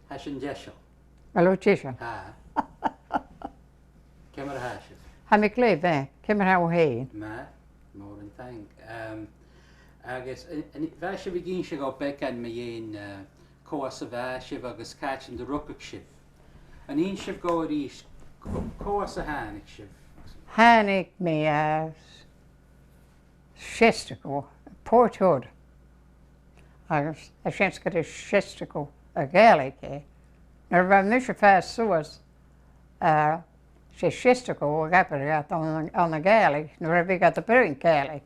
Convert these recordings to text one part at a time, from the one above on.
Hashin Jeshel. Allo Jeshel. Ha. Kimmer Hashif. Hamik leef, hè? Kimmer hou heen. Ma, more than thank. I guess, Vasha begin she go back and me in Coas of Ashiv, agus catching the Ruckuk shiv. And in shiv go at east, Coas of Hanik shiv. Hanik me Shestico, Port Hood. Agus, a shenska de Shestico, a Gaelic, eh? Now, when Misha fast suas, she Shestico, a gapperiat on the Gaelic, now we got the brewing Gaelic.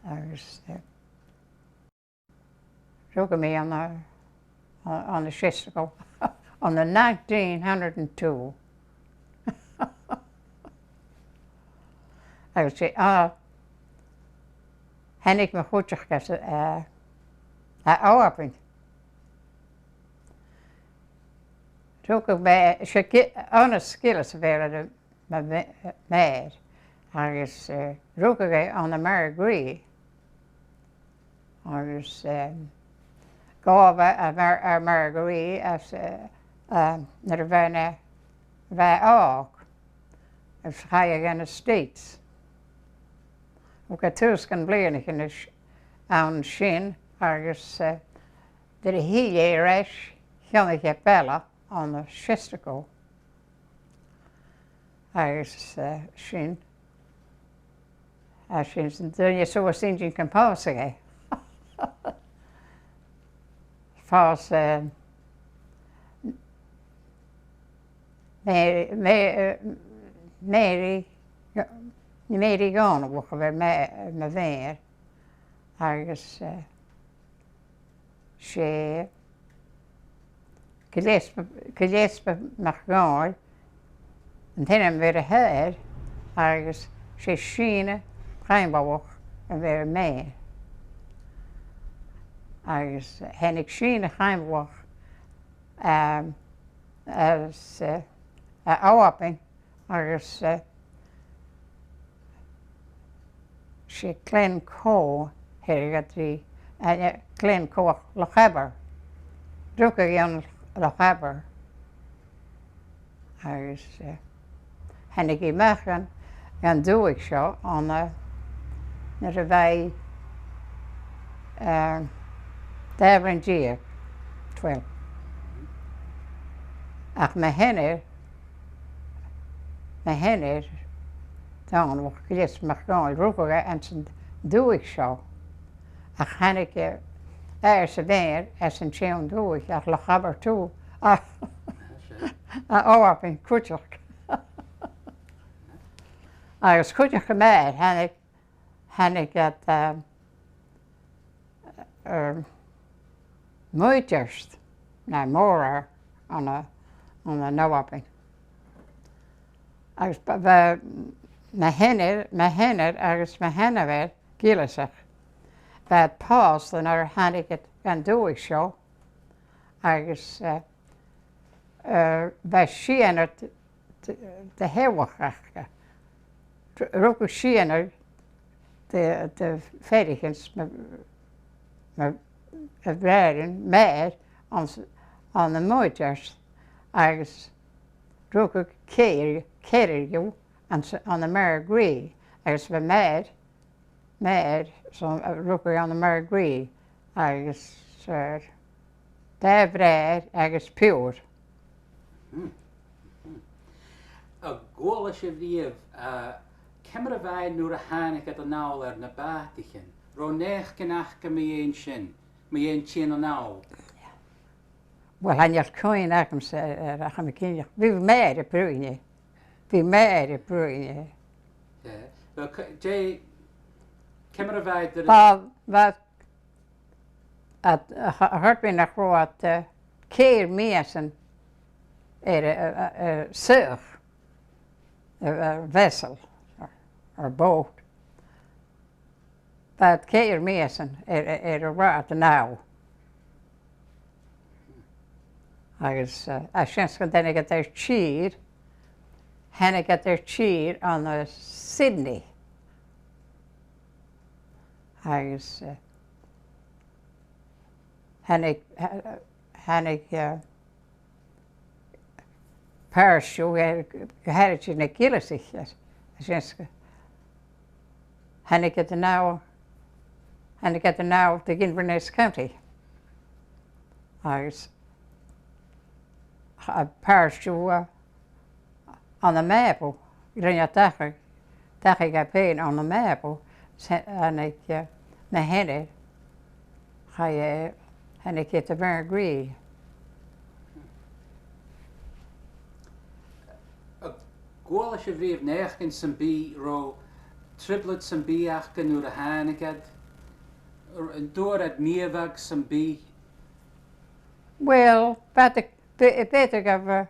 Agus, look at me on the Shestico, on the 1902. I would say, Hennig me goedjes open. Zoek ik bij, honest Gillis werden de meid. Ergens zoek ik aan de Marguerite. Ergens gaan we naar Marguerite als naar wij ook. Dus ga je in de States. Ook het thuis kan blijven aan de shin, ergens de hele reis ga ik bellen aan de Shestico. Ergens shin. Als je zo eens in kan passen. Vast Mary gaan worden we met weer. Ergens ze gelezen mag gaan. En toen hebben we de huid. Ergens ze schijnen, schijnbaar en weer meer. Ergens heb ik schijnen, schijnbaar. Als open. Ergens she klein ko hergatri en klein ko lachber druk ik aan lachber is en ik maken en doe ik zo aan naar wij daar 12 ach mijn henner dan wordt geleerd mag gaan roepen en dan doe ik zo. Dan ga ik eerst weer als een tjoen doe ik dat lachber toe. Op een koetje. Als koetje gemaakt heb ik het moeitjes naar morgen aan de Nowapping. Als we mijn henner, ergens mijn henner werd, Gillis zegt. Bij het pas, dan had ik het gaan doen ik zo. Ergens, bij Schiener de heelwacht. Ook Schiener, de verdigens, met breiden, met, aan de moeders. Ergens, ook ik keer aan de Marguerite. Ergens bij meid, zo'n roepen aan de Marguerite. Ergens, daar breid, ergens puur. A golas of die kemmer wij nu de hanik at de nauw er naar batigen. Ronech kenach me een shin, me een chin en nauw. Wel, han je koin akem se, akem kindje. Wie meid de broeien. Wie meid de broeien. Ja, wel, jij kemmer wij de. Wat het hart me nog wat keer mensen zeug, vessel, of boot. Dat keer mensen wat nou. Als je dan ik het er cheer, en ik het er cheer aan Sydney. En Hannig Parshow Heritage in Gillis. Hannig at the now the Inverness County. There's a Parshow on the map. Dat ik heb een aan de map. En ik mijn handen ga je en ik heb de very agree. Goal je vreef negen zijn bi ro triplets zijn bi achken door de hanigad. Door het meerweg zijn bi. Wel, beter heb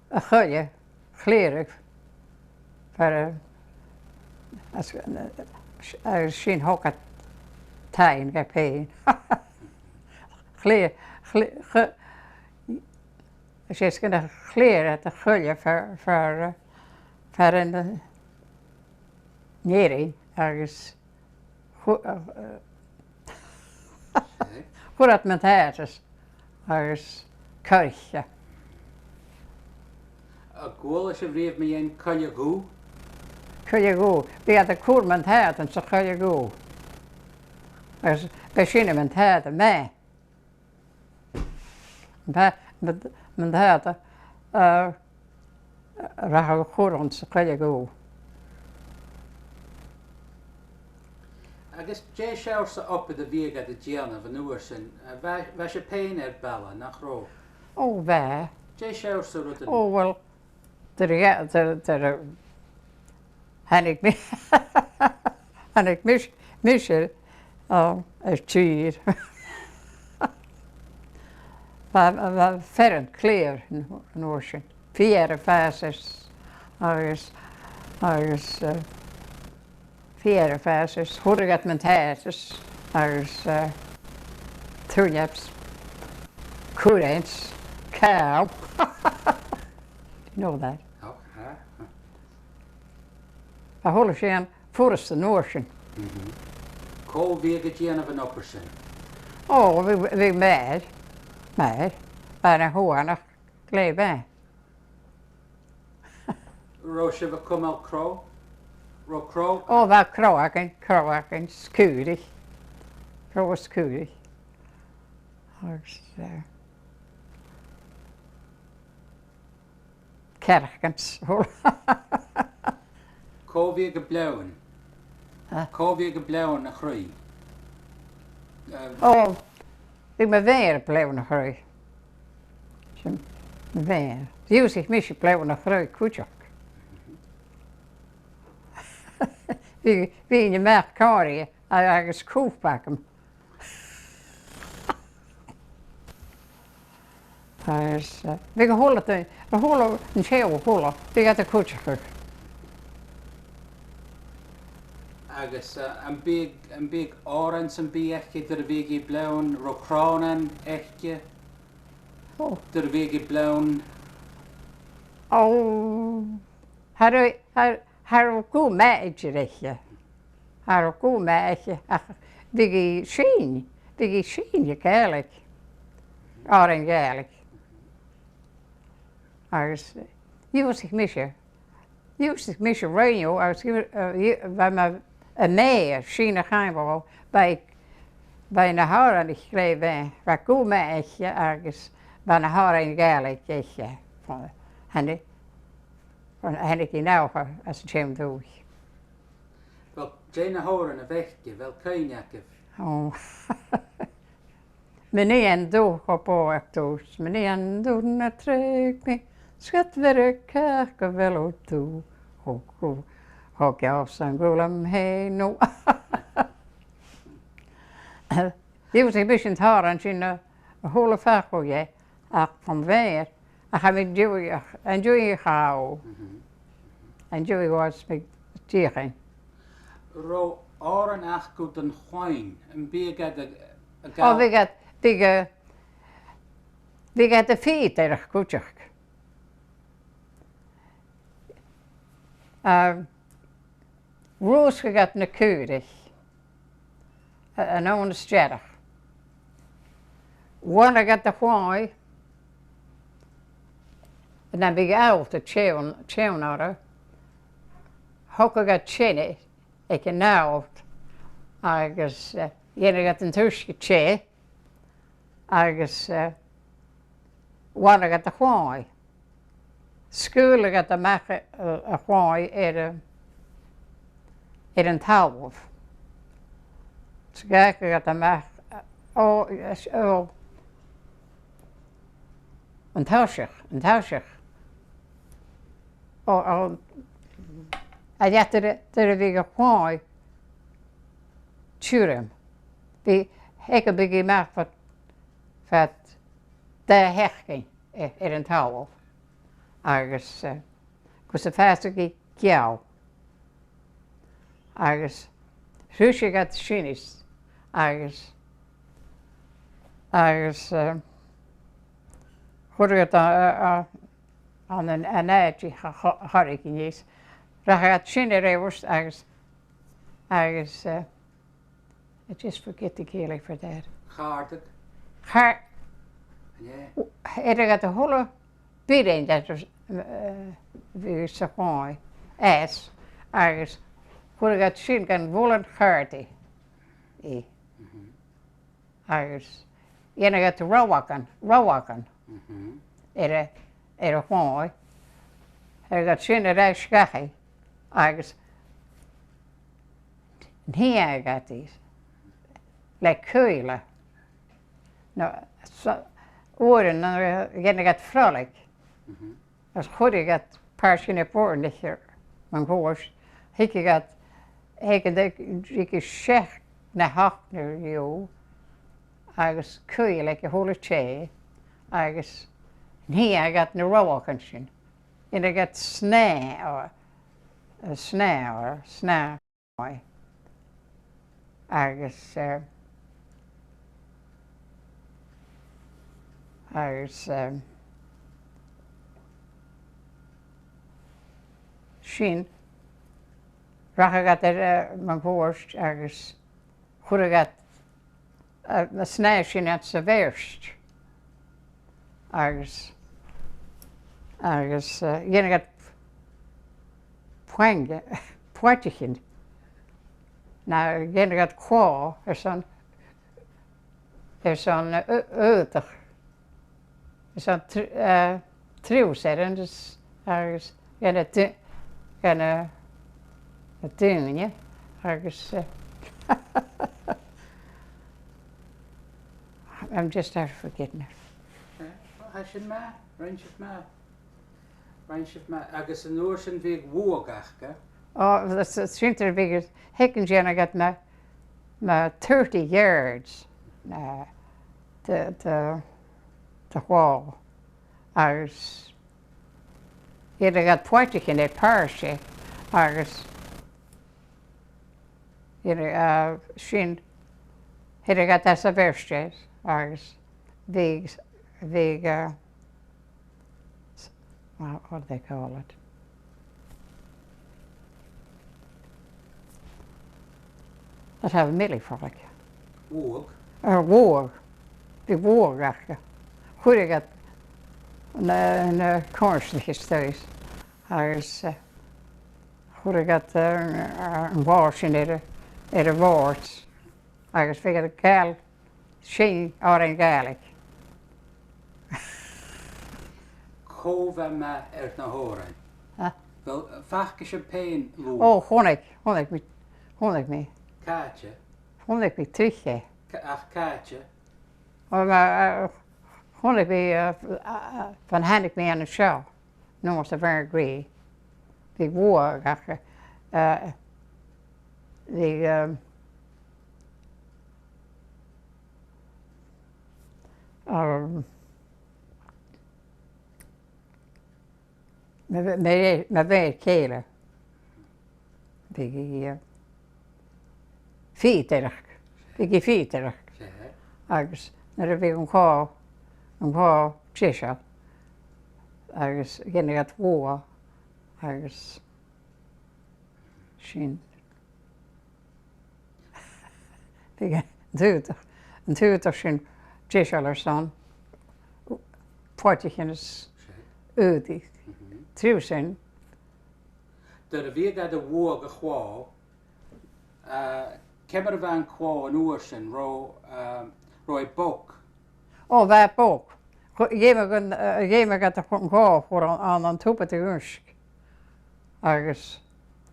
een goede kleren voor als geen hokken tuin heb heen. Als je kunt kleren te gullen voor een nering ergens goed dat met het is ergens kurkje. Goal je vreef me een kan je goed. Kun je goed. We hadden koer met het en zo kun je goed. Dus we zien met het en mij. Met het raken we goed en zo kun je goed. Ik is jij schouwt ze op de weg uit de Gianna van Noorsen. Waar je pijn er bellen naar groot. Oh, wij. Jij schouwt ze rotten. Oh, wel. En ik mis je als chier. Maar verder clear in ocean. 4 fases. Als 4 fases. Hoe gaat met het? Als toen je hebt koerens, cow. You know that. I hold a shan forest the Norsen. Kool weer Gianna van Oppersen. Oh, we mad. Bijna hoornig kleed bij. Roosje, we komen al crow. Crow. Oh, wel kroaken, skurig. Kroa skurig. Kerkens. Kool weer geblauwen. Kool weer geblauwen naar groei. Oh, ik ben weer blijven naar groei. Weer. Je zich mis je blijven naar groei, koetjak. Wie in je merk kan je ergens koef pakken. Dus, we holen een scheel holen, die gaat de koetjak. Agus een big orange een beetje der wege blauwen, rokronen echtje. Oh. Der wege blauwen. Oh, haar goed meidje. Haar goed meidje. Die zien je Gaelic. Our Gaelic. Als je zich missen radio als bij me een meer zien gaan wel bij een haar en ik schreef waar goed meidje ergens bij een haar in Gaelic echtje van en ik nou als Jim doe. Wel, Jane horen een wegje, wel kunjakken. Oh. Meneer en doe op oortoos, meneer en doe naar trek me, schat werk kijken wel toe. Hok je af zijn golem heen nu. Die was een beetje het haar en zien een hele vaak voor je, van weer. Ik ga met Joey gaan. En Joey was met tegen. Ro oren ach goed een goeien, een beetje de Oh, we gaat de feet erg goed. Roos gaat naar Goiridh. En dan sterrig. one I got the why, and then big out the chain order. Hook I got chinny, I can now. I guess yen I got the tushki che. I guess one I got the why. School I got the mac a why in Tawolf. So I got the mac. Oh, yes, oh. An Tauschach. Oh, I got the big why. Turum. Die hekke biggie maak wat de hechting een touw. Ergens, kus de vaste jou. Ergens, zusje gaat Chinees. Ergens, goed het aan een eitje had ik niet eens. Dan gaat Chine revers ergens, I just forget the Gaelic for that. Gaardig. Yeah. I got the whole bidding that was so high. As I was, who I got shin can woolen hearty. I was, I got the rawakan. It a high. I got shin at that sky. I was, here I got these. Like kuila. No, so oren again I got frolic. As goed I got parsing up oren this year. Man goes, he got he shech na hockner you. I was kuila like a whole che. I was here I got no rawakan. And I got snare or a snare. I guess Shin, Racha got that my worst, I guess, could have got a snatching at the worst. I guess, you got pointing. Now, again, I got qua, there's on öter. There's on truser, and there's gonna a thing, yeah. I guess I'm just out forgetting it. I should ma, range of ma. I guess an ocean big wargach, Oh, that's winter biggest. Heckengen, I got my 30 yards the wall. I was, I got pointing in that parish. I was, shin, I got that severste. I was, what do they call it? Dat hebben we middelvolk. Woog? Woog. Die woogachtige. Goed, ik had een kornslichtjes thuis. Dus, goed, ik had een woordje in de woord. Dus ik had een Gael, geen Our Gaelic. Kova me naar horen. Wel, vaak champagne loop. Oh, honig mee. Kaartje. Honig mee terug. Ach, kaartje. Maar honig mee van Henrik mee aan de show. Nu was het very agree. Die woord, die met weer kelen. Die fieterig. Die fieterig. Dus dan heb ik een paar psisha. Dus geen het woord. Dus zien. Die duurder zien Tishalar son. Portichines Udi. Tusen. Der wie gaat de woord gewoon. Kemmer van kwao en oorsen roi bok. Oh, wij ook. Jij gaat er gewoon gaan voor aan een toepen te gunsk. Ergens.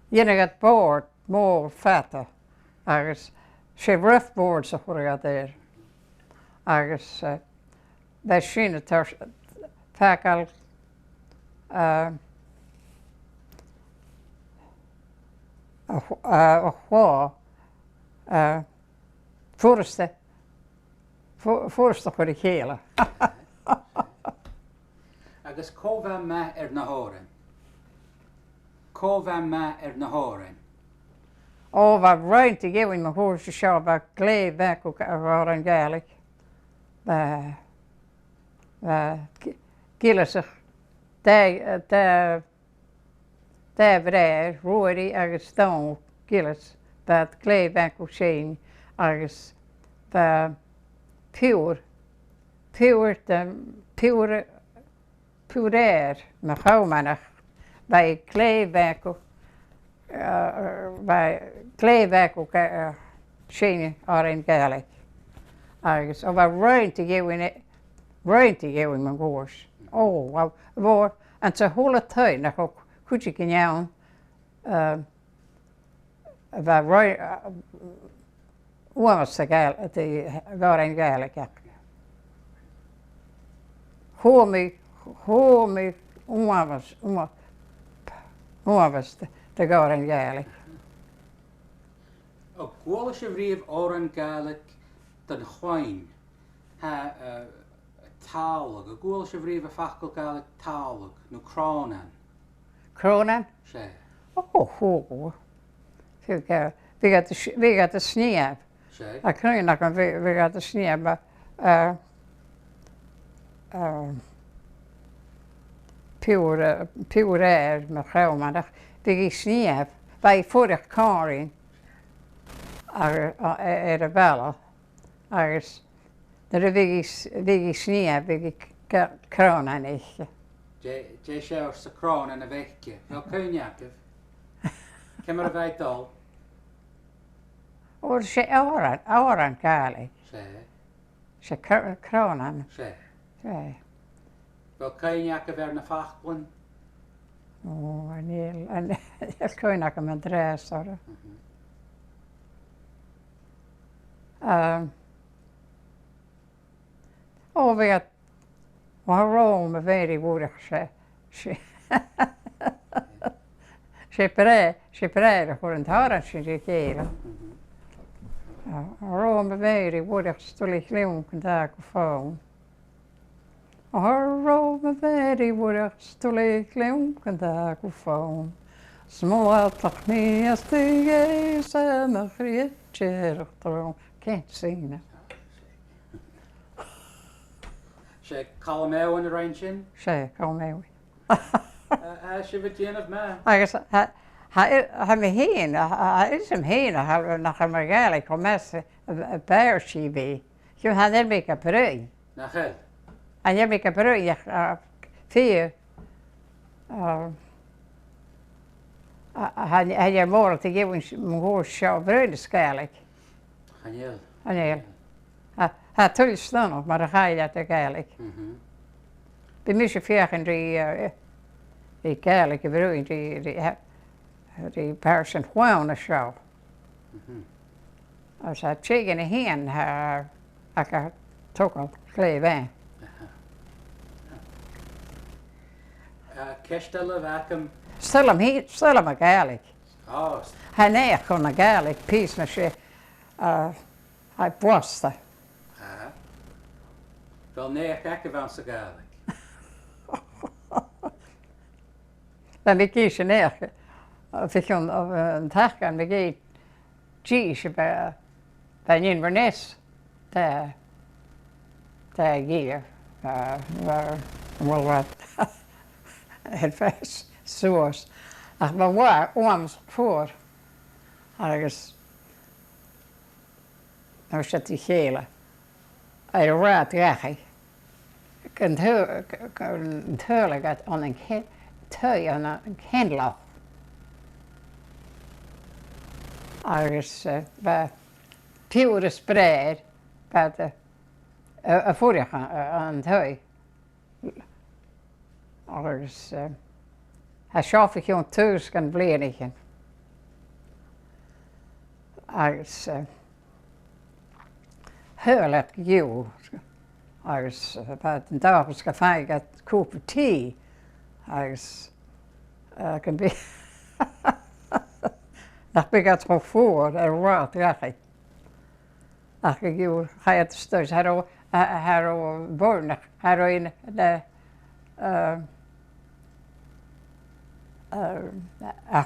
Je gaat boord, more vetten. Ergens. Ze rougboard zo voor je daar. Ergens. Wij zien het er vaak al. Voorste voor de gele. Agus cóha me na hóran. Cóha me na hóran. Oh, wat ruim te geven mijn hoortje zo bij kleed weg ook Our Gaelic. Bij Gillis daar vrij roerie ergens staan Gillis bij het kleed weg ook zien ergens bij purer met gauwmanig bij kleedwerk ook zien Our Gaelic ergens of ruimte geven mijn goors. Oh, waar en ze hele tijd nog ook goed je kan was de Our Gaelic. Hoor me was de Our Gaelic. Ook gwollische vrief Our Gaelic den chwain ha tálag, a gwollische vrief a fachgal Gaelic tálag, no cronan. Kronen? Sé. Oh. Vi gaat de sneeuw. Sé. Ik kan je nog we gaat de sneeuw, maar puur met gauwmanig. Vi gaat sneeuw. Bij vorig karin de bellen. Ergens. Vi gaat sneeuw, vi gaat kronen niet. Jay sjálfs a cronan a vekje. Wel kunjakif. Kemmer veit al. Och se Our Gaelic. Sé. Se kronen. Sé. Se. Wel kunjakif na fachblen. Oh, en jag kan ju med dräsare. Och vi har Rome very good se präder för en taran sin kela. Rome very good stod i klunken där och få. Rome very good stod i klunken där och få. Små takniga stiger som skritcher och can't sing that. Sé Colomeo in the Rainshin. Sé, kom mee. Sé vid gen of me. Agus ha me heen, is hem heen, nach Our Gaelic om mes bear TV. Je had er mee kaprui. Nach hel. En je mee kaprui, vier. Had je morgen te geven mijn hoor show bruine Gaelic. Hanjel. Nee. Ha tull staan maar dan ga je dat Gaelic. Bij mij veergen die Gaelic bruin die person gewoon show. Als hij tegen de heen ik had toch al kleven. Kestelle vakum. Stel hem een Gaelic. Oh. Hij nee kon een Gaelic piece maar ze hij boste. Wel nee, gekke van se Gaelic. Dan ik kies je neer. Of ik kon een dag gaan we gaan bij Inverness. Daar hier waar wat het was zoals. Ach, maar waar ooms voor. Ergens. Nou zit die gele. ar a rá gachaí. Gan thuirla gat an an tu an an cenlach. Agus bheit piúr a spréir bheit a fúriach an tu. Agus a seáfaiciún tús gan blianaichin. Agus thuirla giú. Agus bheit an dáchas go fáig gat cúpa tí agus gan bí nach bí gat go fór ar rá gachaí. Ach go giú chaiad stois har ó bórnach har ó in a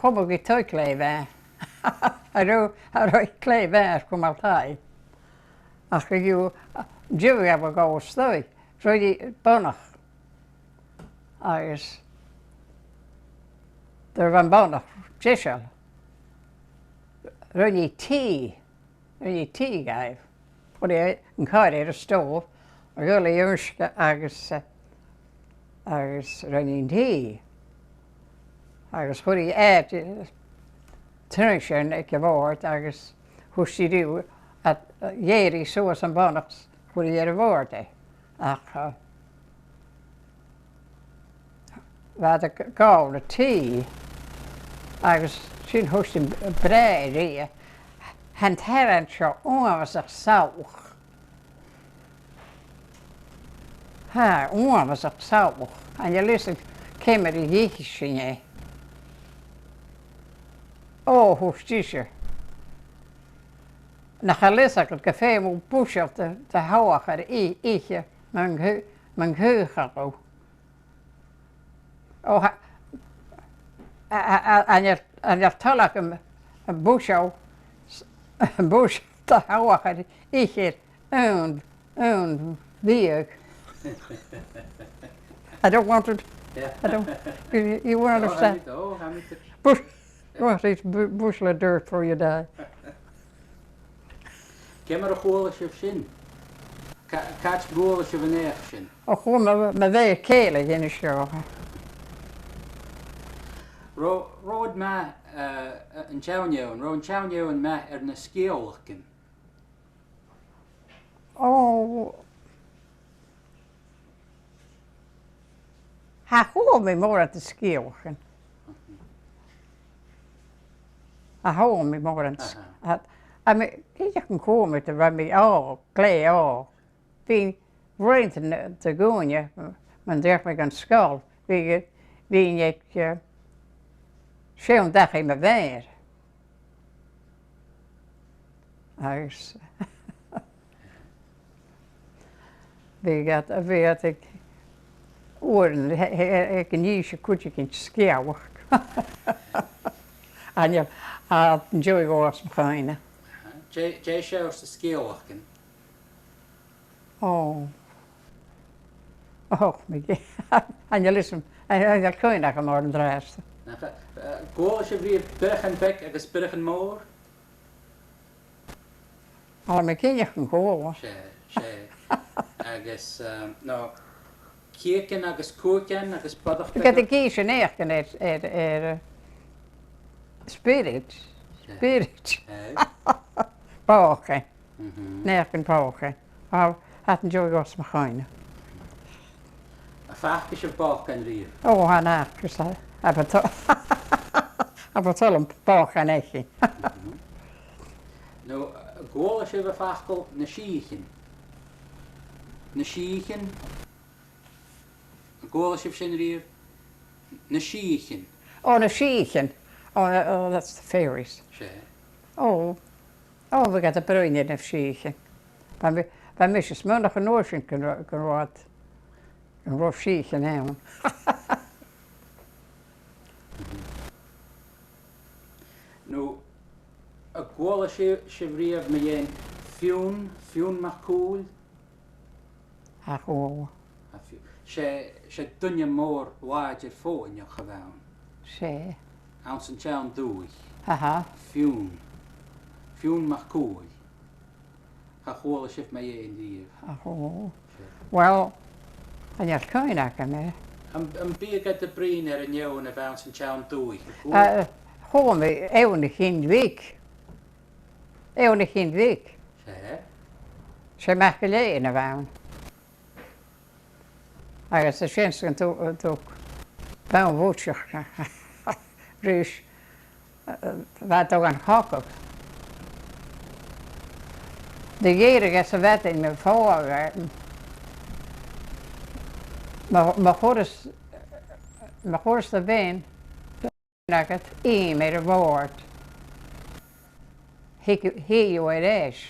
chumag í tuiclé bheith. Har ó clé bheith go maltáid. Ach go giú Xavier a go stoi, roií bonnach agus der van bonnach Jishal. Roií tí gaibh. Pwyd yn cael ar y stof, a gael ei ywrsga agus roi'n tí. Agus pwyd i tynnysion ag y ford agus hwsti diw at ieri sŵas yn bonnach pwyd i ar y ford e. Ach fad y gael y tí agus sy'n hwsti'n bred i han herren sio oavas ach sauch. Ha, oavas ach sauch. En je lyssnar kommer i gichsinje. Hostisje. När jag läser att kafé mot buscher till hauachar i man höger då. Och jag talar om buscher till hauachar i und väg. I don't want to. I don't. You won't understand. Bush. Oh, it's bushel of dirt for you die. Gemmer a chóla sibh sin. Cat góla sibh an éach sin. Och hon med väg kele gynnu sjö. Ród me an teanniuan, ró an teanniuan me na scéolachin. Ha hon mig mor att skåchen. Ha hon mig mor att jag kan komma till vad mig klä fin rent till gånge men det mig en skål vi gick sjön där med vär. Alltså vi att åren jag kan ju inte kunna inte skål. Anja a Joey was fine. Jay shows the scéolachin. Me. Anja listen, Anja coinach am ordan drast. Góla sibh riamh birchan bec agus birchan mór? Me cinnech an góla. Sé. Agus, no, cíacin agus cúacin agus badach bec. Gad a gís an éachgan Spirit. Pácha. Néachgan pácha. Hat an Joey was machaine. A fach is sibh bach an riamh. Han nachgus aber tolum pácha an échi. No, góla sibh a fachgal na síochin. Na síochin. Góla sibh sin riamh. Na síochin. Na síochin. That's the fairies. Sé. We got a bruin in of síochin. Bij mij is maandag een oortje kan rood. Een rood síochin hebben. No, a góla sibh riamh me dhéan fiún mar cúil. Ha góla. Sé dunne mór láidir fóin a bhain. Sé. Ans an tean dúich. Haha. Fiún mar cúil. Ha chóla sibh mé é díomh. Oh. Well, and you're coming at me. An bí go de brín ar an neon a bhain san teann dúi. Home, eवन chin week. Eवन chin week. Sé? Sé meach go léon a bhain. Agus a sin gan tú bhain bhúteach rúis bheit an chocach. De géire gas a bheit in me fáhharten. Ma chóras a bhéin agat im ar a bhórt. Hí bhfuil éis.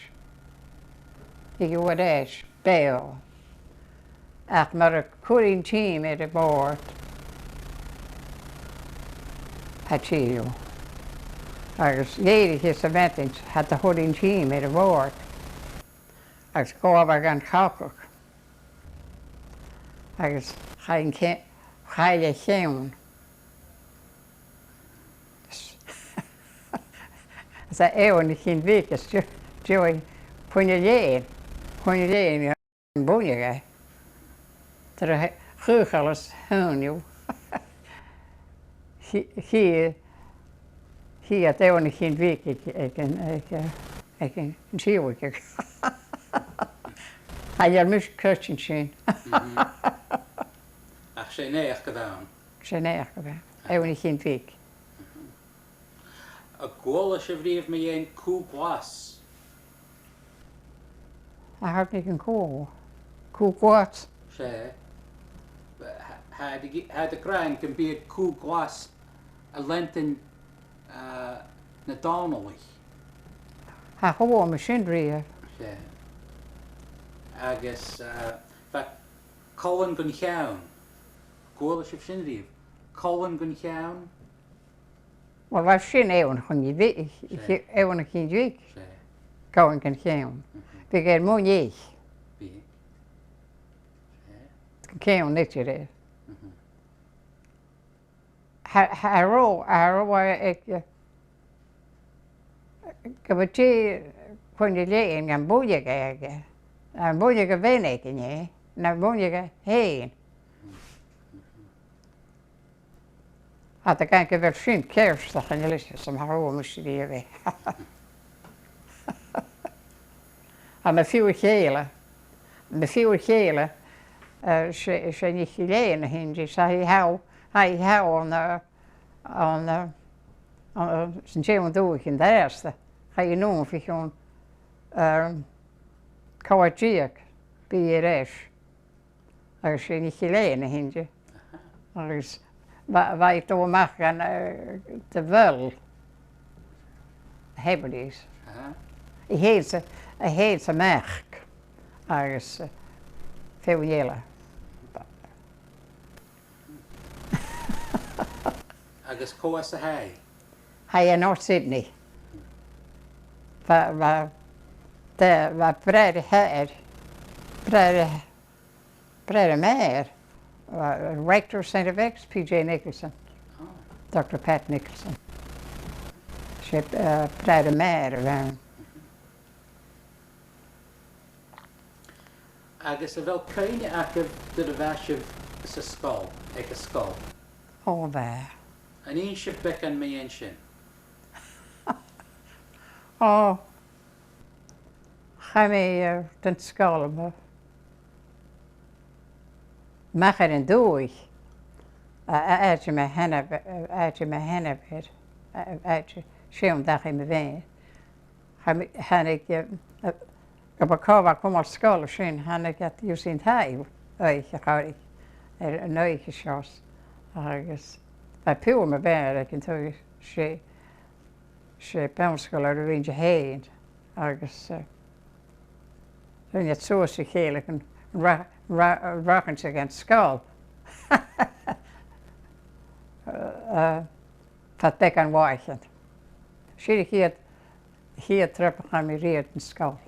Hí bhfuil éis, béal. Ach mar a cuirín tím ar a bhórt. Ha tíú. Agus géire is a bheitint hat a chuirín tím ar a bhórt. Agus gábhar gan chocach. Agus chaile cheann. Is a éwan chin bhíchas join puine léin an búneige. Tar a chúchalas húniu. Hí a éwan chin bhích ag an tíhaige. Ha ar mis curtin sin. Ach sé néach go bhain. Sé néach go bheith. Éwan chin bhích. A ggóla sibh riomh mé dhéon cú glas. A hartnig an cú glas. Sé? Ha de grain can bí cú glas a lentin na Dòmhnallach. Ha chomh me sin riamh. Sé. Agus Colin gon cheann. Ggóla sibh sin riamh. Colin gon cheann. Wel bhaid sin éwan chun éwan a chin bhích. Sé. Gáin gan cheann. Bhí géir múnéich. Bí. Sé. Ceann nit ré. Aró ag go bhtí chuine léon an búneige aige. An búneige bhéine gné, na búneige héin. A gan go bhfuil sin céirstach an Gillis sam haró musí a bheith. A na fiú chéile, sé ní léon a hindi, sa hí há an san téan dúich in déasta. Cha I nún fi chun cáhatíach bí ar éis. Agus sé ní léon a hindi. Agus bhaid ó amach gan de bhil Hebrides. I héad sa mech agus féhhéile. Agus cóas a haid. Ha an North Sydney. Bha breid a head, breid a mare. Rector of St. X, P.J. Nicholson, Dr. Pat Nicholson. She breid a mare around. Agus a bhfuil céine acah de a bheisibh sa scáil, ag a scáil. Ó bheith. An on sibh becan mé dhéon sin. Ó, cha mé den scáil ba. Machar an dúich, áte me hena bit, áte séum dacha me bhéin. Hannig go ba cábhar cum ar scáil sin, hannig at úsín taibh éich a cháirich ar an éich seos. Agus ba piú me bhéir ag an tú sé pemscoil ar a rínte héin. Agus rinne suas I chéile an rachan sig an scáil. Tá ag an bhaichan. Siad hiad trepa mi riad an scáil.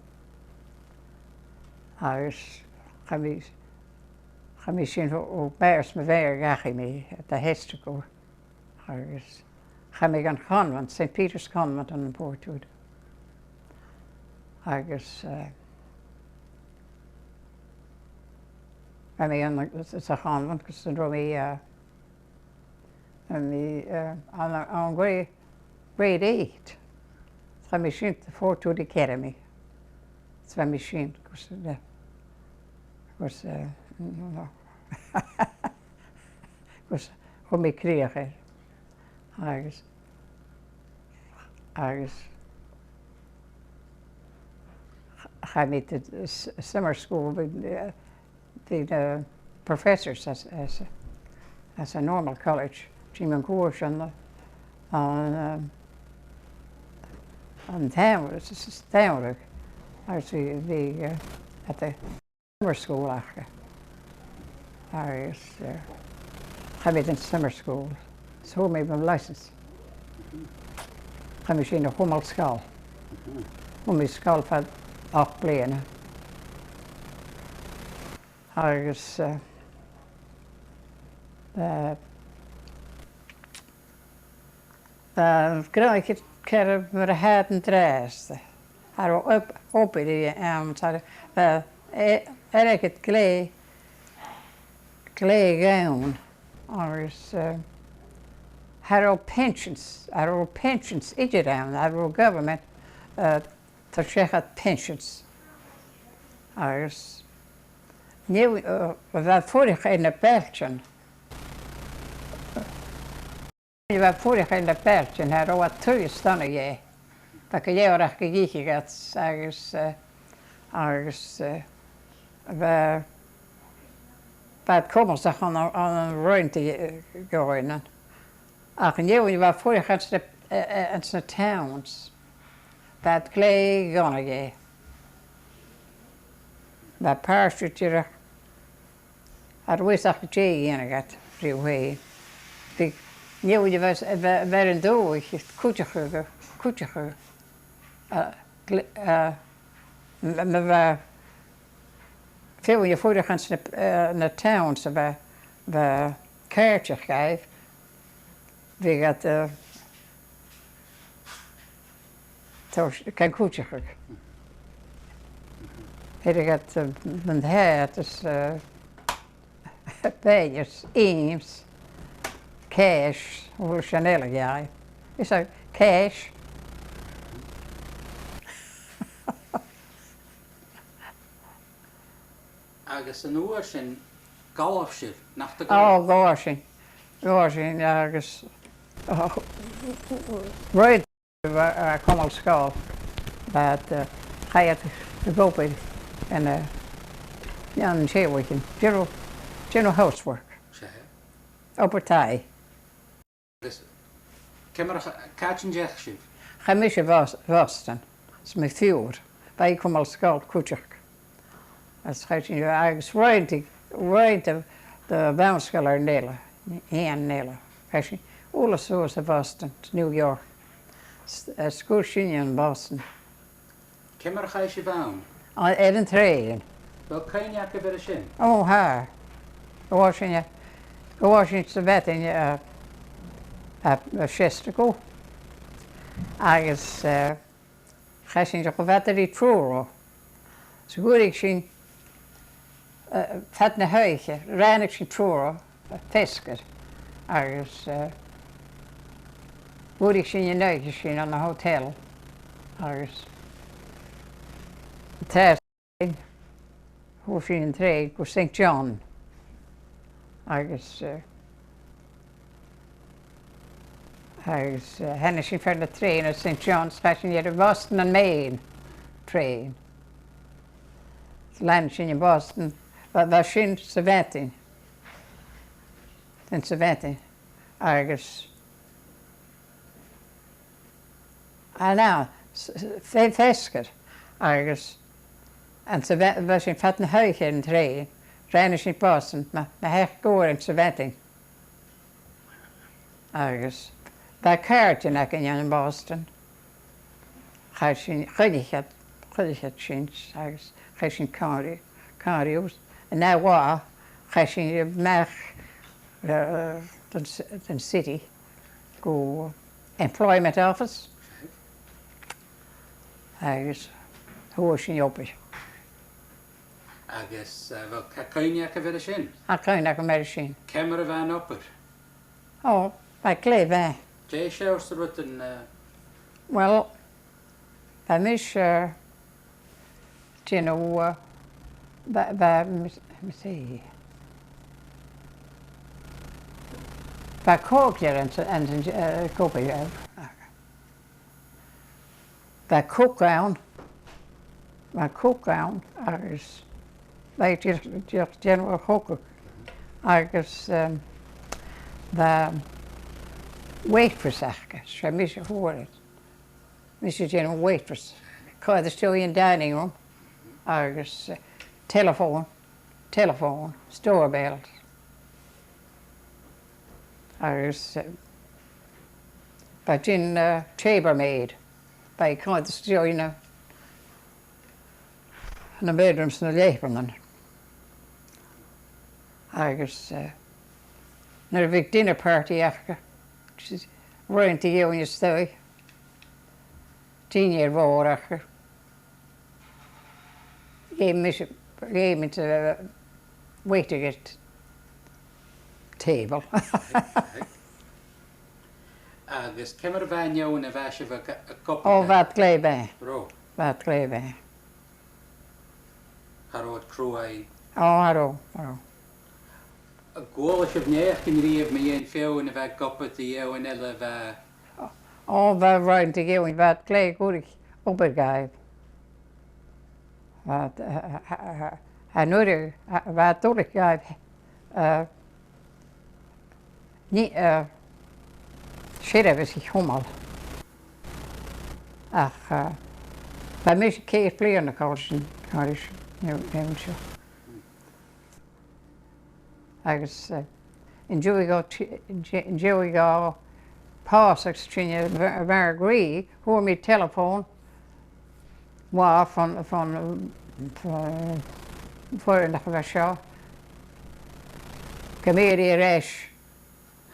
Agus cha mi sin ó béirs me bhéir gacha mi a heiste go. Agus cha mi an convent, St. Peter's Convent an Portwood. Agus I mean, it's a hand because the rummy and the on grade 8. It's machine for to the academy. It's a machine because because rummy kreeg agus I met the summer school with the professors as a normal college. Jim and course on town, it's town. I see the at the summer school after. I met in summer school, so made my license. I machine a hummel skull. My skull had 8 bliana. Agus grach het kerf met a hat en dreist. Har op die tar het clay gown. Agus har pensions idir down. Har government to check pensions. Agus nu var vorig in de Belgian. Je var vorig in de Belgian här och att tur stanna ge. Dat kan jag räcka gick att agus var vad kommer så han runt i gården. Ach nu var vorig at the towns. Dat clay gonna ge. Dat parachute had we zag het in gat freeway. Die nieuwe was werden door koetje maar veel je voor de gaan naar towns we kaartje geef. We gaat geen koetje. Hij gaat mijn het is Beijers, Eames, cash, hoe Chanel jij. Is dat cash? Agus an uair sin gáamhsir nach de gáamhsin agus roiid cumal scáil dat chaiad de gópaid en an séhhaicin general housework. Upper tie. Dus cemar cáin deach sibh? Cha mis sé bhástan, s mé fiúr, ba cumal scáil cúteach. As chaitin agus roiid de bháscail ar néile, éan néile. Chaitin úla suas a Boston, New York. Scotia in Boston. Cemar chai sé bhain? An tréin. Wel caiineach a bheith sin? Ó ha. Go sin sa bheit in a siesta go. Agus chaisin go bheitarí trúró. So gúrig sin fet na haiche, ránig sin trúró, fescar. Agus gúrig sin in neige sin an a hotel. Agus tréis hú sin an tréid go St. John. Agus henne sin fer na train at St. John's fashion yet Boston and Maine train. Land sin in Boston, but var sin Savetin. Den Savetin. Agus now fescar agus an var sin fat na hauche in train. Reiners in Boston, maar hecht goor in Savetin. Agus, bij kaartje nak in Boston. Ga je het zien, agus, ga je zien cario's. En nou waar, ga je zien meg den city, go employment office. Agus, hoe is je op? Agus bhil caine a bhir sin. A caine go mar sin. Cemar a bhean opar. Ó, ba clé bheith. Dé sé os rutan Well, ba mis you know, ba me see. Ba cógir an cópa ba cócán agus ba general cóca agus ba waitress achcha sé mis a thuair mis a general waitress cáid a still in dining room agus telephone store bells agus ba gin chambermaid by cáid a still in the bedrooms na léifreann agus nar a bhíh dinner party achcha roinnta gheann stoi tíine bhór achcha Game to wait to get table. Agus cemar a bhean neoin a bheith sibh a coppa. Ó bheit lé bheith. Ró. Bheit lé bheith. Harród cruaí. Ó haró. A ggóla sibh neach in riamh me dhéon féin a bheith coppa í dhéann eile bheith. Ó bheith roiinn te géann bheit lé gúrich obergaibh. Nuair bheit dúrich gaibh ní siad is I chumal ach ba mé sé céad bliain na cáilsin cáiris neamh seo. Agus in dúigh gá pás agus tríne bhar grí thuair mí telefón Wa van voor nach bheith seo go méad é réis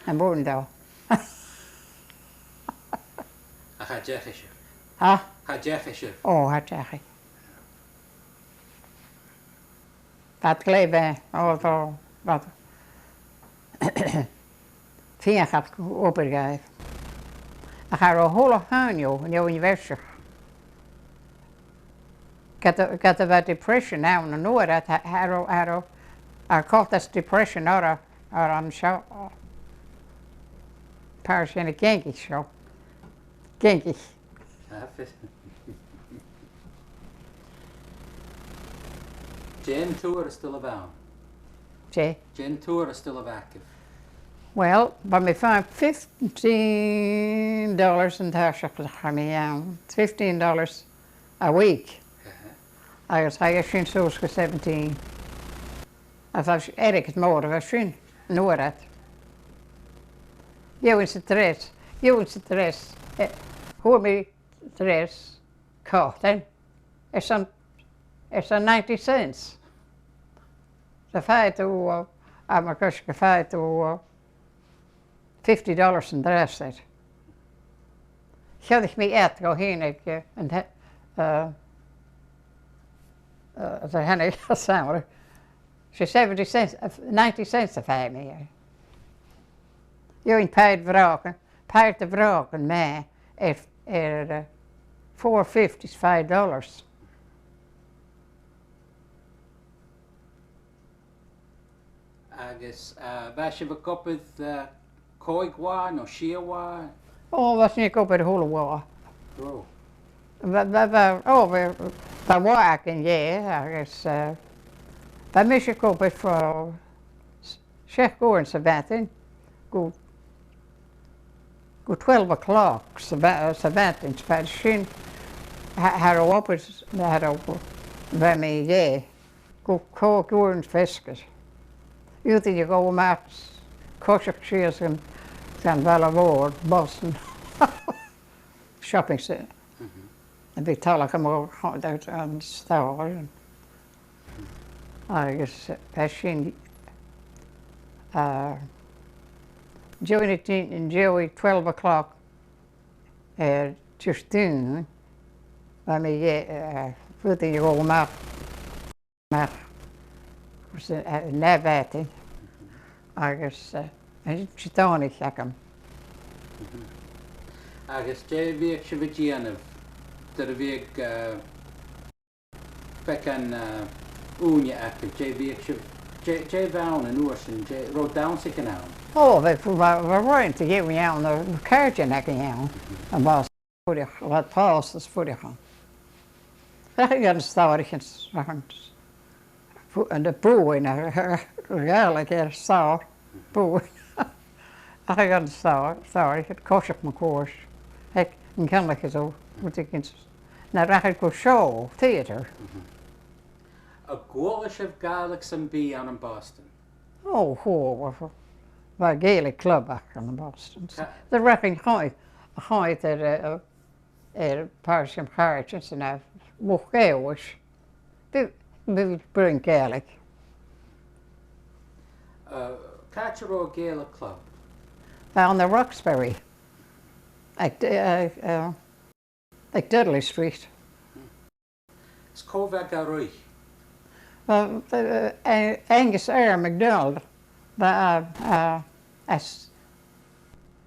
an búrndá. A cha decha sibh. Ha? Cha decha sibh. Ó, cha decha. Bheit lé bheith ó bheit fiachad obergaibh. A cha ó thola háineo an university. Got about depression now and know that arrow I caught this depression or I'm sure parish in a genki show. Genki. Jen Tour is still about. Jen Tour is still active. Well, but me found $15 in $15 a week. Agus ha sin sos go 17. A bheit Eric is mór a bheit sin nuair at. Dhéann sa tres. Thuair mí tres cátain. Is an 90 cents. Sa fáid ó a mar cos go fáid ó $50 an dréiste. Cheadich mí et go hínig an the honey sour. She 70 cents, 90 cents a fai me. You in paid vraken de vraken me $4.50 $5. Agus bheith sibh a copad cóigháin nó siaháin. Ó, was ní copad hula bhá. Ró. Ba bhhaach in dhé agus ba mé sé copad for 6 goin sa bhetain go 12 o'clock sa bhetain spad sin har opad har bheith mé dhé go cógúin fescas. Uta you go maps Coshach Shears and Vallavore, Boston shopping center. And big talk more out on Star and I guess passion Joey and Joey 12 o'clock just doing I mean yeah you go map was nebetin. Agus chitónig acham. Agus Xavier se bhíanamh dar a bhíag fecin úne acu, Xavier J bhain an uasin, ro downsa can out. Oh, we're going to give me out the curtain again. About what Paul's is for you. I got started and the boo in her Gaelic saw boo. I got sorry, it cost up my course. Heck, in Gaelic is all what you can. Now I could go show theatre. A Gaelic of Gaelic some be on in Boston. Oh, Our Gaelic club back in Boston. The repping high that Parsham Heritage and I've walked Gaelish. We bring Gaelic. Catcher Gaelic club. On the Roxbury, like Dudley Street. It's Cova Garui. Angus Eyre MacDonald,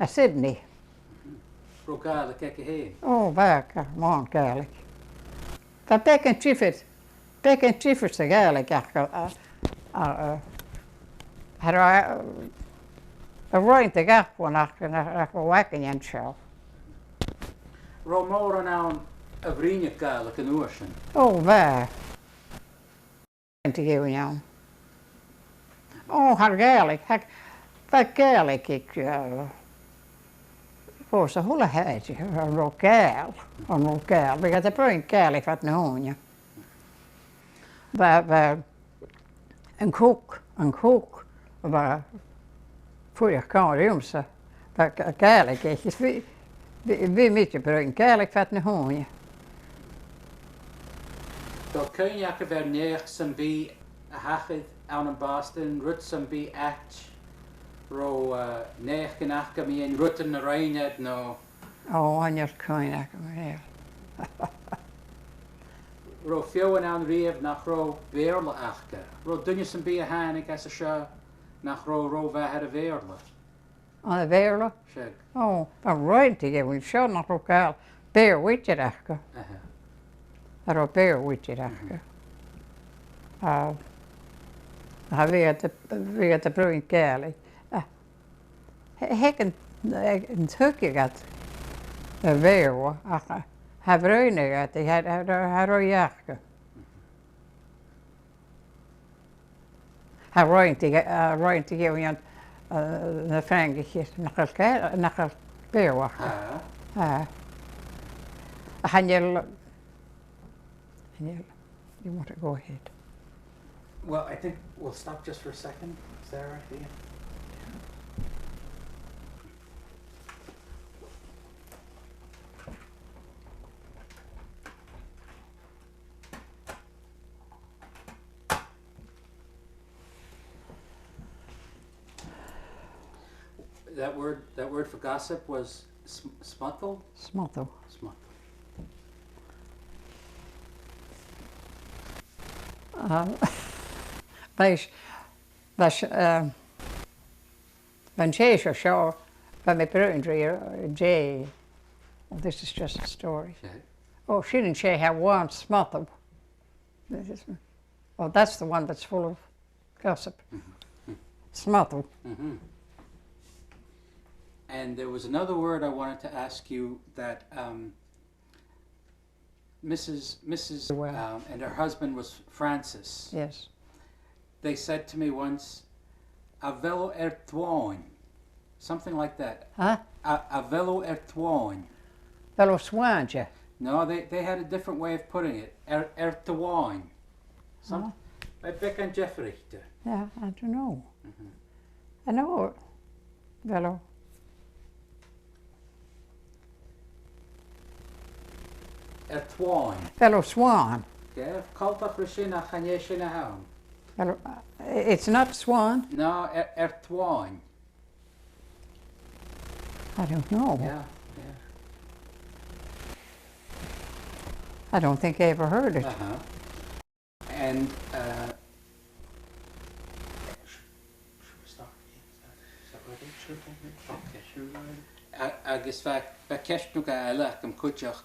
Sydney. Ro Gaelic eke Oh, back, Mount Gaelic. But back in Chifford the Gaelic, had a right to gap when I whacking and show. Ro more on a Vrinic Gaelic in Ocean. Oh, there. To give you. Oh, Our Gaelic, that Gaelic, was a whole hedge, a rocal, because they bring Gaelic at Nonia. But, and cook, but for your rooms, but Gaelic, we meet you bring Gaelic at Nonia. So kun je ver neer some be a hachid out in Boston, rut some be at ro neer genachka me in rutten na reinet no. Oh, and you're kind of Ro fio an riev nach ro veerle achke. Ro dunje some be a hanik as a show nach ro had a veerle. On the Veerle? Sheg. Oh, I'm right to get we show not local bear with it achka. Ar bear with it achka. We had the brewing Gaelic. Hekken in Turkey got the Veerle. Have ruine got they had jachka. Have right to give me the Frankjes nach Veerle. You want to go ahead? Well, I think we'll stop just for a second. Is that all right with you? That word for gossip was smuttle? Smuttle. Smuttle. When Jay show, when my parents Jay, well, this is just a story. Okay. Oh, she didn't say have one smuttle. Well, that's the one that's full of gossip. Smuttle. And there was another word I wanted to ask you that Mrs. And her husband was Francis. Yes. They said to me once, "A velo ertwain," something like that. Huh? A velo ertwain. Velo swanja. No, they had a different way of putting it. Ertwain. Some. By Beck and Jeffrey. Yeah, I don't know. I know velo. Ertwain. Velo swan. Yeah, Kaltach Rishina Hanyeshina Hound. It's not swan. No, Ertwain. I don't know. Yeah. I don't think I ever heard it. And Agus bheith ceistú eile am chuideach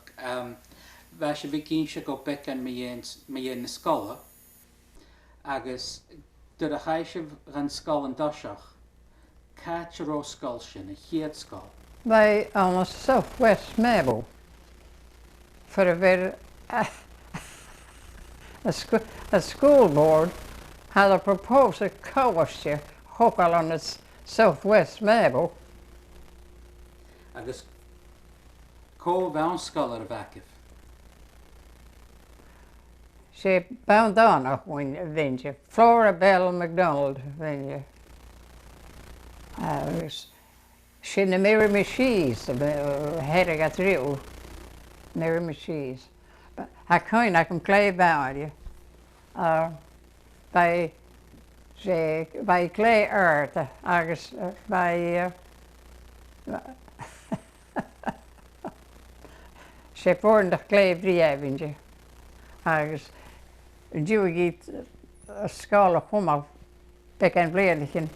bheith sé bhí cín se go becin mé dhéon na scola agus dur a chaisih gan scoil an doiseach cáte ró scoil sin a chiad scoil. By almost southwest Mabel for a very a school board had a proposal course hookal on the southwest Mabel. Agus có bhean scoil ar a bhacah. She bound on a venue. Flora Bell MacDonald venue. She na Mary Machis, head got through. Mary Machis. But I kind I can play about you. By Clay Earth, agus by she born the Clay Briavinge. Agus due git a scoil of hummer back and bleeding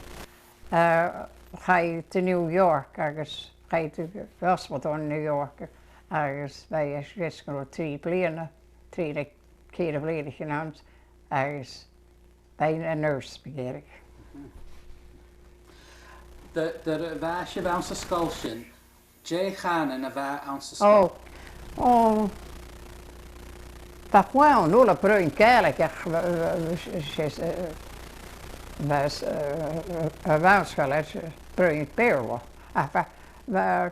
high to New York, agus high to Hospital New York, agus by a school 3 bleeding, 3 the kid of bleeding arms, agus by a nurse beginning. The bheith sé bhean sa scoil sin, Jay Chanan a bheith an sa scoil. Oh. Dat gewoon alle bruin Gaelic was waarschuwen bruin perlo.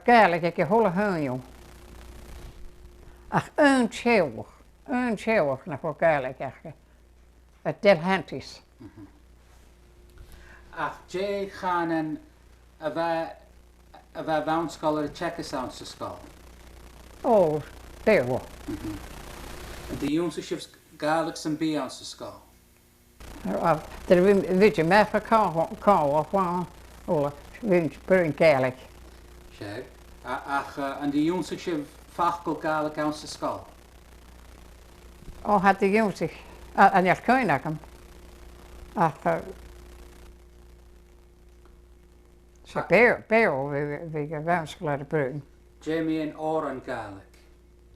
Gaelic ik holle hunjo. Ach een chewig naar voor Gaelic het del hanties. Ach Jay Chanan a bheith bhean scoil ar a Checkers an sa scoil. Oh, perlo. The jongens is Gaelic and be aan de school. Weet je, mij verkouden van bruin Gaelic. Zeg, en de jongens is vaak Gaelic aan de school. Oh, had de jongens zich, en je kan je hem. Ach, ze perl, wie gewenselijk bruin. Jamie en Oren Gaelic.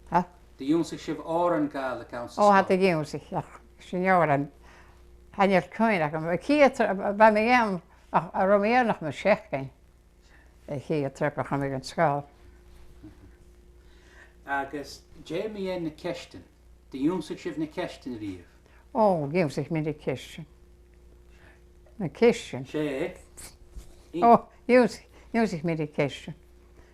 Huh? De jongens is Oren Gaelic aan de school. Oh, had de jongens zich, ja, senioren. En je kan je hem. Ik hier bij mij hem, Romein nog mijn zeggen. Ik hier trekken gaan we in school. Agus Jamie en de Kesten. De jongens is de Kesten rief. Oh, jongens zich met de kistje. Een kistje. Zeg. Oh, jongens zich met de kistje.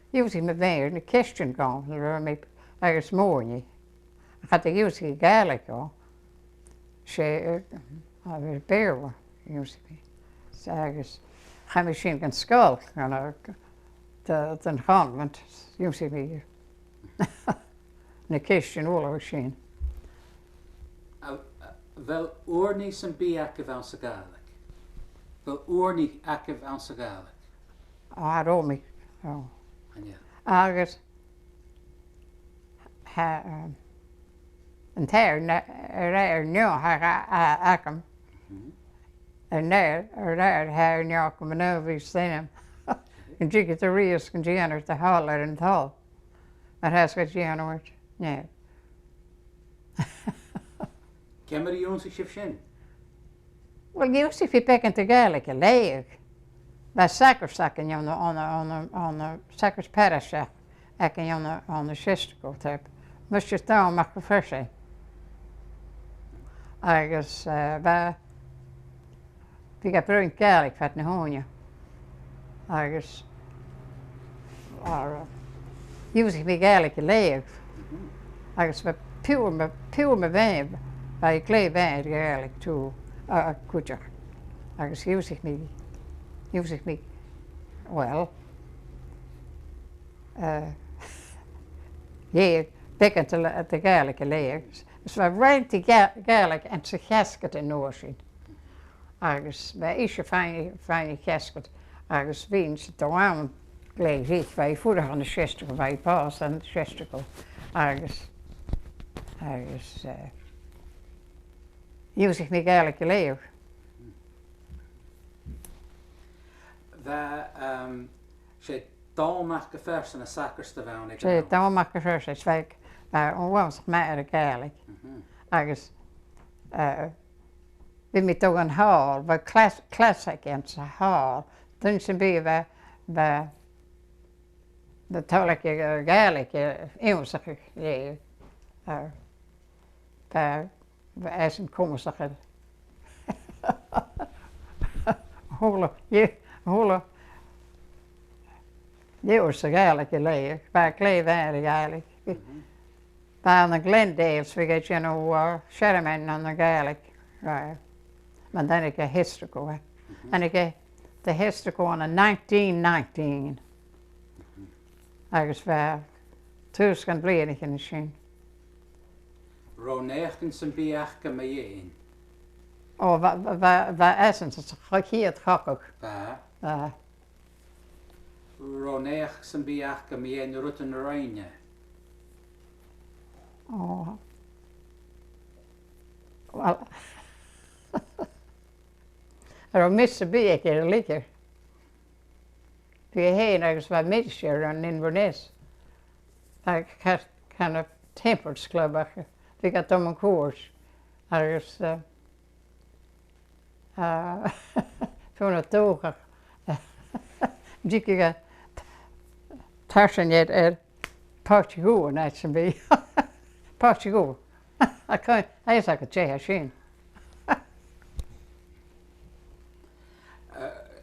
Jongens zich met mij in de kistje gaan. Ergens mooi. Ik had de jongens zich Gaelic hoor. Ze, weer beerwen. Jongens zich. Ergens. Ga misschien gaan school gaan. Dan gaan, want jongens zich met een kistje oorlog zien. Wel oornie zijn biakke van zijn Gaelic. Wel oornie akke van zijn Gaelic. Ah, Romy. Oh. Ja. Ergens. En daar nu haar hem. En daar haar nu komen over iets in. En je gaat de reis kan je naar de hal en het hal. Maar hij gaat je aan het nee. Ken maar de jongens is je Wel, je hoeft je bekken te Gaelic leeg. Bij zakkerzakken je aan de zakkersparasje. Ik en je aan de schistikoot heb. Moest je staan mag versen. Ergens bij. Ik heb bruin Gaelic van de hoonje. Ergens. Je hoeft je Gaelic leeg. Ergens bij puur me wijn. Bij klein wijn Gaelic toe. Kutcher. Ergens je hoeft me. Wel. Je bekken te Gaelic leeg. Dus we rijden te Gaelic en ze gasket in Noorzien. Ergens bij is je fijne gasket. Ergens wien ze te warm gleed ziet. Wij voeren aan de 60 bij paas en de 60. Ergens. Je zich niet Gaelic leeg. sé Dòmhnallach go fersan a sacrsta bheann ag sé Dòmhnallach go fersa is bheith an bhhaach me ar a Gaelic. Agus bhí mi dó an hall, bheith classic an sa hall. Dún sin bí bheith de tálaigh ar Gaelic íomsach é bheith as an cumasach hóla dhéir sa Gaelic I léir, bheith léh ar a Gaelic. Bheith na Glendales bhí go Sherman an na Gaelic. Man then ik historical. En ik de historical in 1919. Agus bheith tús gan blianig in sin. Rónéachchan san bíach go dhéon. Ó bheith essence chiad chocach. Rónéach san bíach go dhéon rutan na roine. Ó. Wel. Ar mis a bí ar a litir. Bhí héin agus bheith midseir an Inverness. Kind of Temperance Club ach bhí go dom an cuairs agus fúna tóchach díci go tarsan ar Portugal an éit san bí. Portugal. A is go dé sin.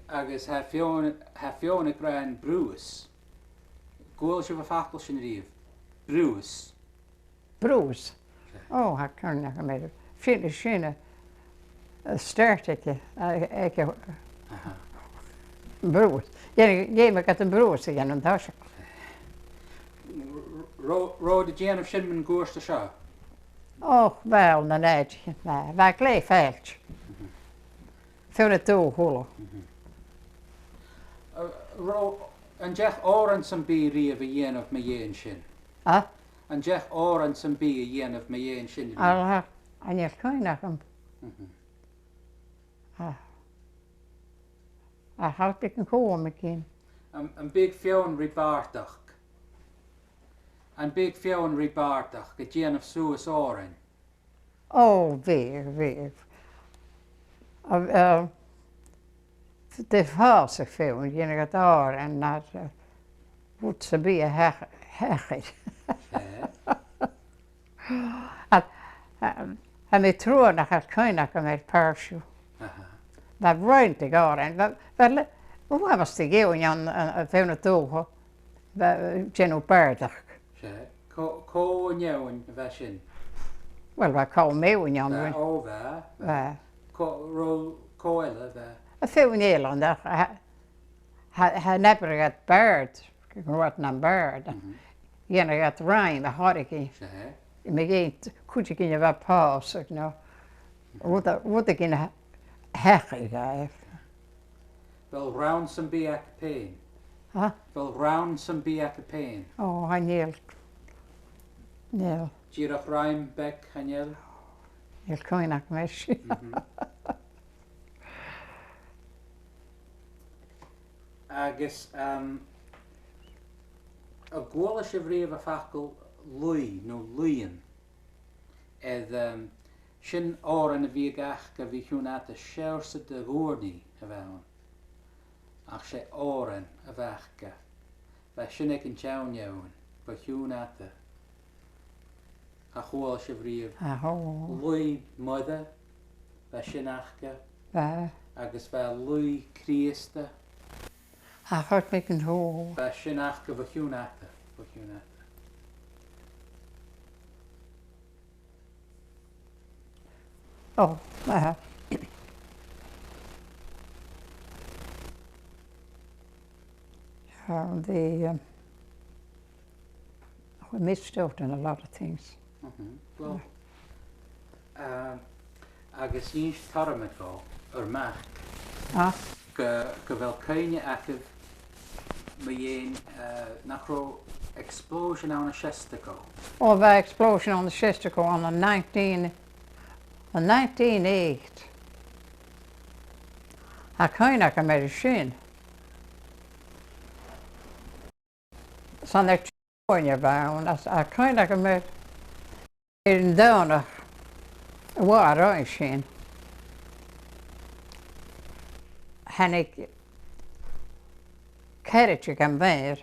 Agus ha fiona gran brúas. Gúil se bh facail sin riamh. Brúas. Brúas? Ó, ha cyrnach a méidir. Fin is sin a start ag brúas. Géime gat an brúas a an dáise. Ród a déanamh sin man gúirsta seo? Ó, bheil na néid. Bheith lé féilt. Fiúna tú húla. An deach áran san bí riamh a dhéanamh me dhéan sin. An deach áran san bí a dhéanamh me dhéan sin. Alha, an i'r coinach am. A halp ik an cwm y cyn. An big fion ribardach. An big fion ribardach, a dhéanamh suas áran. Ó, vir. Det fas ik veel, je gaat daar en naar moet ze bij hechit. En we trouwen dat het koinach met persje. Dat ruimt ik daar en hoe was die geeuwen Jan veel naartoe? We zijn op paardig. Ko en jou en washin. Wel, we komen mee Jan. Oh, waar? Koile waar. Veel in Nederland, hij never gaat bird, wat naar bird. Je gaat ruim, dat had ik niet. Maar geen koetje in je wat paus, ik nou. Wat ik in hechel geef. Wel round some be at pain. Wel round some be at pain. Oh, Haniel. Nee. Girach ruim bek Haniel. Heel koinak mesje. Agus a ghála se bhríomh a facail lui nó luíon sin áran a bhí gach go bhí hiúnát a seirsa de gúirnaí a bheann ach sé áran a bheachcha bheith sin ag an teanneáin ba hiúnata a ghála se bhríomh lui muide bheith sin achcha agus bheith lui Christa. Hij gaat met een hoog. Bheith sin achcha ba hiúnata. Oh, we missed out on a lot of things. Well, agus níos tarama go meach go bhfuil caine acah me dhéon nach ró explosion on a Shestico. Oh, the explosion on the Shestico on the 1908. I kind of made a sin. san er tjóinja bæn, a kind go med in Dòmhnallach war ein sin. Hannig Heritage gan ver,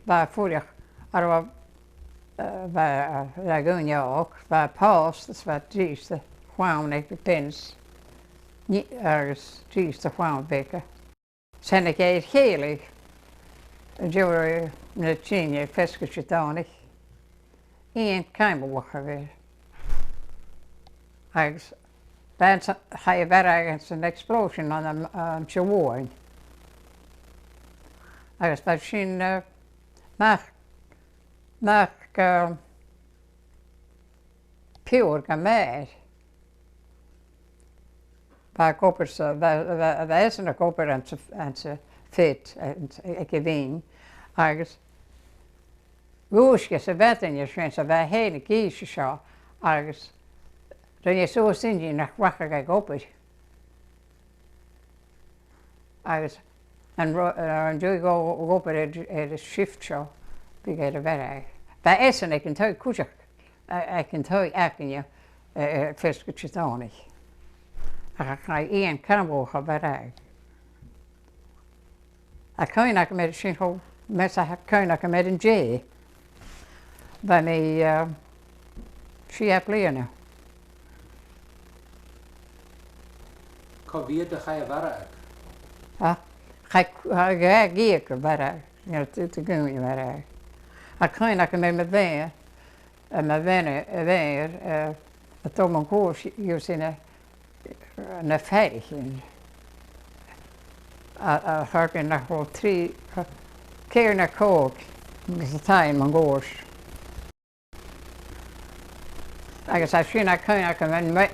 var fúriach ar var ragunja var past, var drísta chwán ag pins, agus drísta chwán beka. Sen ik Our Gaelic, Xavier na tíine Scotia Dòmhnallach, íon caiimhwacha ver. Agus then I against an explosion on a Chawóin. Agus ba sin nach pure gan méid. Ba gopur sa bheith a gopur an sa fit ag a bhín agus rúisce sa bheitaine sin sa bheith héna gíise seo agus rinne suas Indí nach wacha ag gopur. Agus an dúi gopur a shift seo bhí a bheith. Ba éan ag an tau cúiseach ag an tau ecinne Scotia Dòmhnallach. Ach cha íon canmhócha bheith. A cóinach méid sin ho mes a cóinach méid an dé. Ba mé si a bliana. Có bhíad a chaith bharach? Cha gíag bharach, tu gúin bharach. A cóinach méid me bhéir, me bhéir a tom an cós yw sy'n na feill. A hargyn na hol tri ceir na cóg gus a taim an gós. Agus a sy'n a cóinach yn méid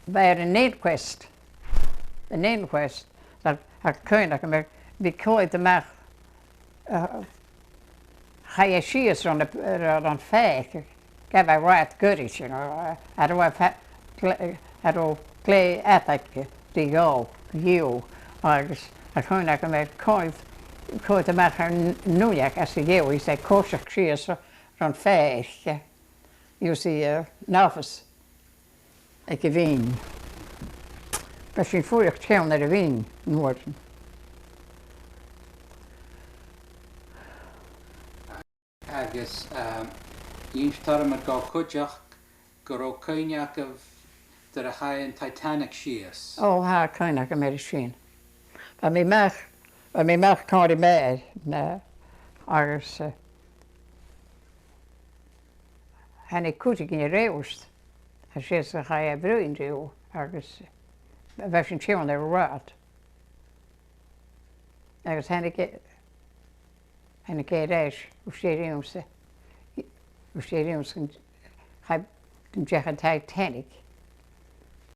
bheir an néadquest. An néadquest a cóinach yn bhí cóid amach chaia sias an feill. Gaf a right Goiridh, you know, ar o glé ethic di go, yiw, agus a chwnach yn mewn coedd amach ar nŵiach as i yiw, I say cosiach sias ran feill, yw si nafas ag y fi'n. Bys i'n ffwriach tewn ar y fi'n, nwyd. Agus, Íns tarm ar gáil chuideach go raibh cóineach dar a chaith Titanic sias. O, ha cóineach am ar sin. A mi meach cáir I méid agus hannig cúteach in réhúst a sias a chaith a brúin riú agus bheith sin teann ar rád. Agus hannig réis ú sé riúmsa. Ú sé riúmsa gan deach an Titanic.